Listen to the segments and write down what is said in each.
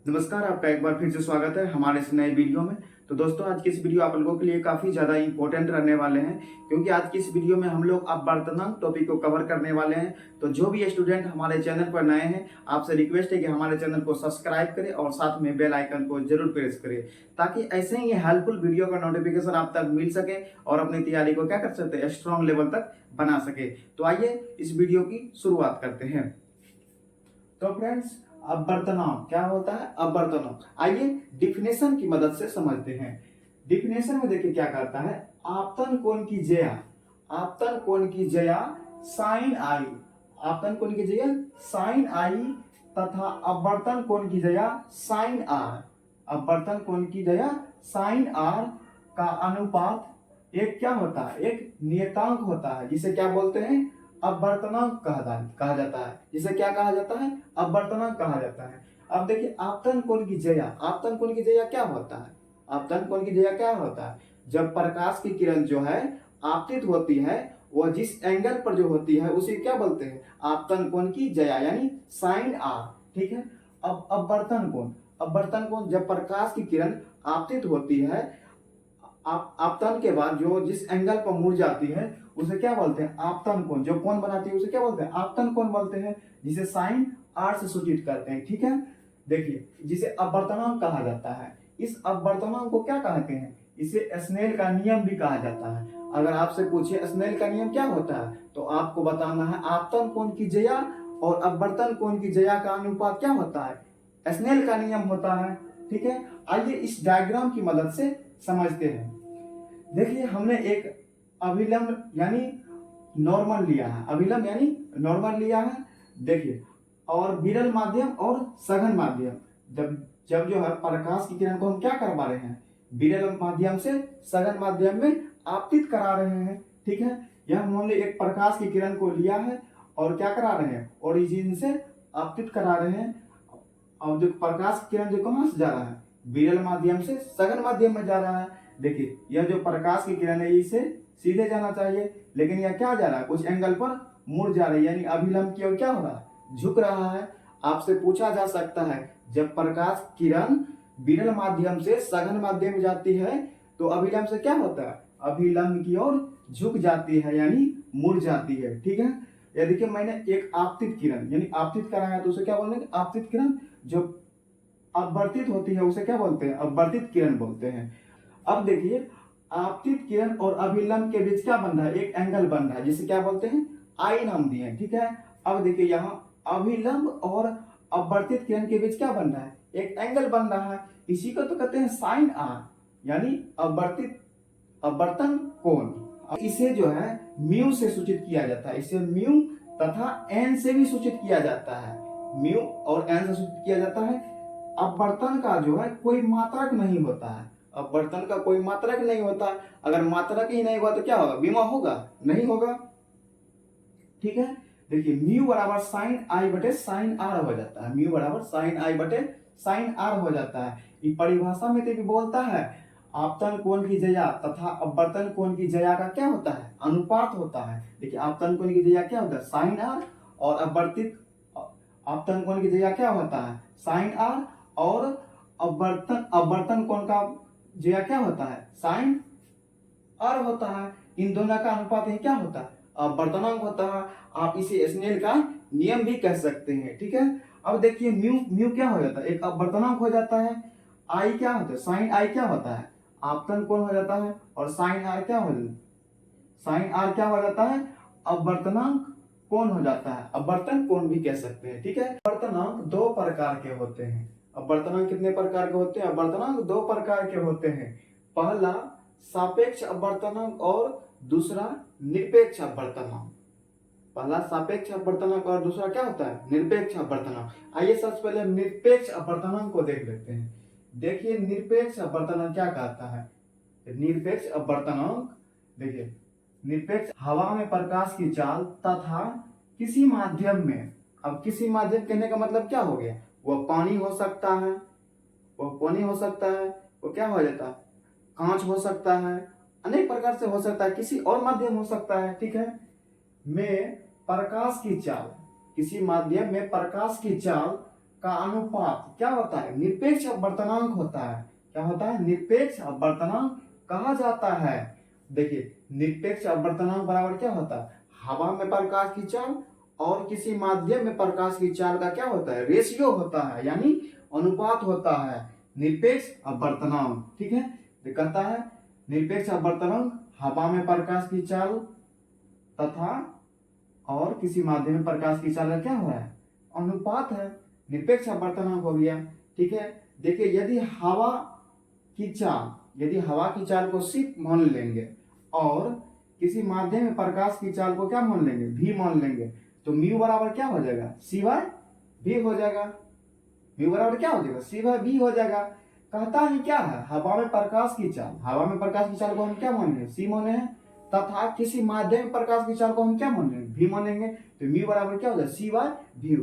नमस्कार, आपका एक बार फिर से स्वागत है हमारे इस नए वीडियो में। तो दोस्तों, आज की इस वीडियो आप लोगों के लिए काफ़ी ज़्यादा इंपॉर्टेंट रहने वाले हैं, क्योंकि आज की इस वीडियो में हम लोग अपवर्तनांक टॉपिक को कवर करने वाले हैं। तो जो भी स्टूडेंट हमारे चैनल पर नए हैं, आपसे रिक्वेस्ट है कि हमारे चैनल को सब्सक्राइब करें और साथ में बेल आइकन को जरूर प्रेस करें, ताकि ऐसे ही हेल्पफुल वीडियो का नोटिफिकेशन आप तक मिल सके और अपनी तैयारी को क्या कर सकते हैं, स्ट्रॉन्ग लेवल तक बना सके। तो आइए इस वीडियो की शुरुआत करते हैं। तो फ्रेंड्स, अपवर्तनांक क्या होता है? अपवर्तनांक आइए डिफिनेशन की मदद से समझते हैं। डिफिनेशन में देखिए क्या करता है। आपतन कोण की ज्या, आपतन कोण की ज्या साइन आई, आपतन कोण की ज्या साइन आई तथा अपवर्तन कोण की ज्या साइन आर, अपवर्तन कोण की ज्या साइन आर का अनुपात एक क्या होता है, एक नियतांक होता है, जिसे क्या बोलते हैं, अपवर्तनांक कहा जाता है। जिसे क्या कहा जाता है? अपवर्तनांक कहा जाता है। अब देखिए आपतन कोण की ज्या, आपतन कोण की ज्या क्या होता है? आपतन कोण की ज्या क्या होता है? जब प्रकाश की किरण जो है आपतित होती है, वो जिस एंगल पर जो होती है उसे क्या बोलते हैं? आपतन कोण की ज्या, यानी साइन आर। ठीक है। अब अपवर्तन कोण, अपवर्तन कोण जब प्रकाश की किरण आपतित होती है, आपतन के बाद जो जिस एंगल पर मुड़ जाती है उसे क्या बोलते हैं? आपतन कोण। जो कोण बनाती है उसे क्या बोलते हैं? आपतन कोण बोलते हैं, जिसे साइन आर से सूचित करते हैं। ठीक है। देखिए, जिसे अपवर्तनांक कहा जाता है। इस अपवर्तनांक को क्या कहते हैं? इसे स्नेल का नियम भी कहा जाता है। अगर आपसे पूछे स्नेल का नियम क्या होता है, तो आपको बताना है आपतन कोण की ज्या और अपवर्तन कोण की ज्या का अनुपात क्या होता है? स्नेल का नियम होता है। ठीक है। आइए इस डायग्राम की मदद से समझते हैं। देखिए, हमने एक अभिलंब यानी नॉर्मल लिया है, अभिलंब यानी नॉर्मल लिया है। देखिए, और विरल माध्यम और सघन माध्यम, जब जब जो है प्रकाश की किरण को हम क्या करवा रहे हैं, विरल माध्यम से सघन माध्यम में आपतित करा रहे हैं। ठीक है। यह हमने एक प्रकाश की किरण को लिया है और क्या करा रहे हैं, ओरिजिन से आपतित करा रहे हैं। और जो प्रकाश की किरण जो कहां से जा रहा है, विरल माध्यम से सघन माध्यम में जा रहा है। देखिए, यह जो प्रकाश की किरण है इसे सीधे जाना चाहिए, लेकिन यह क्या जा रहा है, कुछ एंगल पर मुड़ जा रही है, यानी अभिलंब की ओर क्या हो रहा है, झुक रहा है। आपसे पूछा जा सकता है, जब प्रकाश किरण विरल माध्यम से सघन माध्यम में जाती है तो अभिलंब से क्या होता है, अभिलंब की ओर झुक जाती है, यानी मुड़ जाती है। ठीक है। या देखिए, मैंने एक आपतित किरण यानी आपतित कराया तो उसे क्या बोलेंगे, आपतित किरण। जो अपवर्तित होती है उसे क्या बोलते हैं, अपवर्तित किरण बोलते हैं। अब देखिए, आपतित किरण और अभिलंब के बीच क्या बन रहा है, एक एंगल बन रहा है, जिसे क्या बोलते हैं, आई नाम दिए हैं। ठीक है। अब देखिए, यहाँ अभिलंब और अपवर्तित किरण के बीच क्या बन रहा है, एक एंगल बन रहा है। इसी को तो कहते हैं साइन आर, यानी अपवर्तन कोण। इसे जो है म्यू से सूचित किया जाता है, इसे म्यू तथा एन से भी सूचित किया जाता है, म्यू और एन से सूचित किया जाता है। अपवर्तन का जो है कोई मात्रक नहीं होता है, अपवर्तन का कोई मात्रक नहीं होता। अगर मात्रक ही नहीं हुआ तो क्या होगा, विमा होगा, नहीं होगा। ठीक है। देखिए, म्यू बराबर साइन आई बटे साइन आर हो जाता है, म्यू बराबर साइन आई बटे साइन आर हो जाता है। ये परिभाषा में तो भी बोलता है आपतन कोण की ज्या तथा अपवर्तन कोण की ज्या का क्या होता है, अनुपात होता है। देखिए, आपतन कोण की ज्या क्या होता है, साइन आर, और अपवर्तन कोण की ज्या क्या होता है, साइन आर, और अपवर्तन कोण का ज्या क्या होता है, साइन आर होता है। इन दोनों का अनुपात ही क्या होता है, अपवर्तनांक होता है। आप इसे स्नेल का नियम भी कह सकते हैं। ठीक है। अब देखिए, म्यू म्यू क्या हो जाता है, एक अपवर्तनांक हो जाता है। आई क्या होता है, साइन आई क्या होता है, आपतन कोण हो जाता है। और साइन आर क्या हो जाता है, साइन आर क्या हो जाता है, अपवर्तनांक कोण हो जाता है, अपवर्तन कोण भी कह सकते हैं। ठीक है। अपवर्तनांक दो प्रकार के होते हैं। अपवर्तनांक कितने प्रकार के होते हैं, अपवर्तनांक दो प्रकार के होते हैं। पहला सापेक्ष अपवर्तनांक और दूसरा निरपेक्ष अपवर्तनांक। पहला सापेक्ष अपवर्तनांक और दूसरा क्या होता है, निरपेक्ष अपवर्तनांक। आइए सबसे पहले निरपेक्ष अपवर्तनांक को देख लेते हैं। देखिए, निरपेक्ष अपवर्तनांक क्या कहता है, निरपेक्ष अपवर्तनांक। देखिए, निरपेक्ष हवा में प्रकाश की चाल तथा किसी माध्यम में, अब किसी माध्यम कहने का मतलब क्या हो गया, वह पानी हो सकता है, वो पानी हो सकता है, वो क्या हो जाता है, कांच हो सकता है, अनेक प्रकार से हो सकता है, किसी और माध्यम हो सकता है। ठीक है। में प्रकाश की चाल, किसी माध्यम में प्रकाश की चाल का अनुपात क्या होता है? निरपेक्ष अपवर्तनांक होता है। क्या होता है? निरपेक्ष अपवर्तनांक कहा जाता है। देखिए, निरपेक्ष अपवर्तनांक बराबर क्या होता है? हवा में प्रकाश की चाल और किसी माध्यम में प्रकाश की चाल का क्या होता है? रेशियो होता है, यानी अनुपात होता है निरपेक्ष अपवर्तनांक। ठीक है, तो कहता है निरपेक्ष अपवर्तनांक हवा में प्रकाश की चाल तथा और किसी माध्यम में प्रकाश की चाल का क्या हो रहा है? अनुपात है, निरपेक्ष अपवर्तनांक हो गया। ठीक है, देखिए यदि हवा की चाल को सिर्फ मान लेंगे और किसी माध्यम में प्रकाश की चाल को क्या मान लेंगे? भी मान लेंगे, तो म्यू बराबर क्या हो जाएगा? सी बाय भी हो जाएगा। म्यू बराबर क्या हो जाएगा? सी बाय भी हो जाएगा। कहता है क्या है? हवा में प्रकाश की चाल को हम क्या मानेंगे? सी माने हैं, तथा किसी माध्यम में प्रकाश की चाल को हम क्या मानेंगे? भी मानेंगे। तो म्यू बराबर क्या हो जाएगा? सी बाय भी।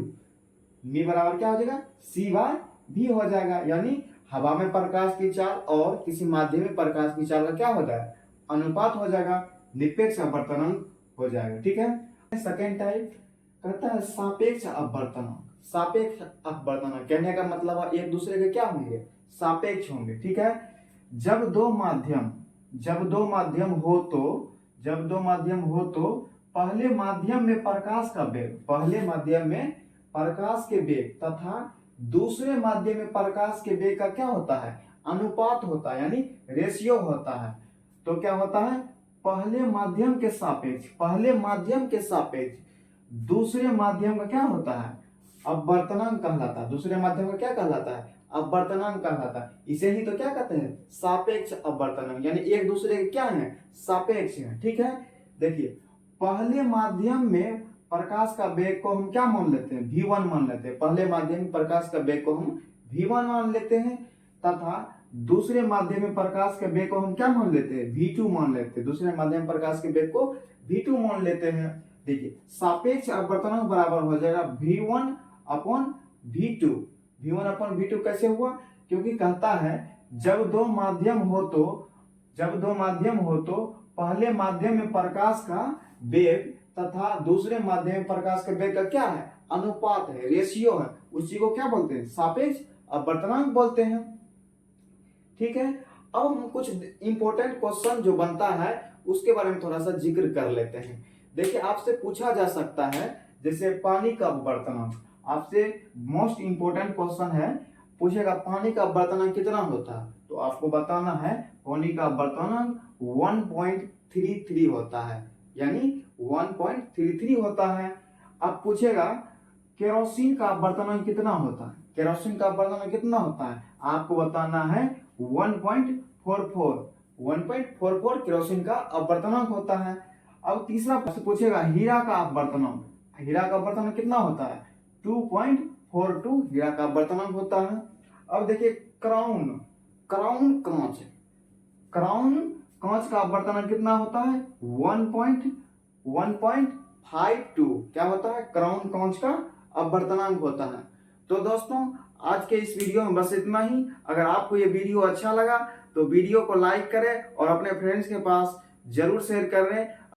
म्यू बराबर क्या हो जाएगा? सी बाय भी हो जाएगा, यानी हवा में प्रकाश की चाल और किसी माध्यम में प्रकाश की चाल का क्या हो जाएगा? अनुपात हो जाएगा, निरपेक्ष अपवर्तनांक हो जाएगा। ठीक है, सेकेंड टाइप कहता है सापेक्ष अपवर्तनांक। सापेक्ष अपवर्तनांक कहने का मतलब एक दूसरे के क्या होंगे? सापेक्ष होंगे। ठीक है, जब दो माध्यम हो तो पहले माध्यम में प्रकाश के वेग तथा दूसरे माध्यम में प्रकाश के वेग का क्या होता है? अनुपात होता है, यानी रेशियो होता है। तो क्या होता है? पहले माध्यम के सापेक्ष दूसरे माध्यम का क्या होता है? अपवर्तनांक कहलाता है। दूसरे माध्यम का क्या कहलाता है? अपवर्तनांक कहलाता है। इसे ही तो क्या कहते हैं? सापेक्ष अपवर्तनांक, यानी एक दूसरे के क्या है? सापेक्ष है। ठीक है, देखिए पहले माध्यम में प्रकाश का वेग को हम क्या मान लेते हैं? v1 मान लेते हैं। पहले माध्यम में प्रकाश का वेग को हम v1 मान लेते हैं, तथा दूसरे माध्यम में प्रकाश के वेग को हम क्या मान लेते हैं? v2 मान लेते हैं। दूसरे माध्यम में प्रकाश के वेग को v2 मान लेते हैं। देखिए सापेक्ष अपवर्तनांक बराबर हो जाएगा v1 अपॉन v2 कैसे हुआ? क्योंकि कहता है जब दो माध्यम हो तो पहले माध्यम में प्रकाश का वेग तथा दूसरे माध्यम में प्रकाश के वेग का क्या है? अनुपात है, रेशियो है। उसी को क्या बोलते हैं? सापेक्ष अपवर्तनांक बोलते हैं। ठीक है, अब हम कुछ इंपॉर्टेंट क्वेश्चन जो बनता है उसके बारे में थोड़ा सा जिक्र कर लेते हैं। देखिए आपसे पूछा जा सकता है, जैसे पानी का अपवर्तनांक, आपसे मोस्ट इंपोर्टेंट क्वेश्चन है, पूछेगा पानी का अपवर्तनांक कितना होता है? तो आपको बताना है पानी का अपवर्तनांक 1.33 होता है, यानी 1.33 होता है। अब पूछेगा केरोसिन का अपवर्तनांक कितना होता है? केरोसिन का अपवर्तनांक कितना होता है? आपको बताना है 1.44 केरोसिन का अपवर्तनांक होता है। अब तीसरा प्रश्न पूछेगा हीरा का अपवर्तनांक कितना होता है? 2.42 हीरा का अपवर्तनांक होता है। अब देखिए क्राउन कांच का अपवर्तनांक कितना होता है? 1.52 क्या होता है? क्राउन कांच का अपवर्तनांक होता है। तो दोस्तों आज के इस वीडियो में बस इतना ही। अगर आपको ये वीडियो अच्छा लगा तो वीडियो को लाइक करें और अपने फ्रेंड्स के पास जरूर शेयर करें।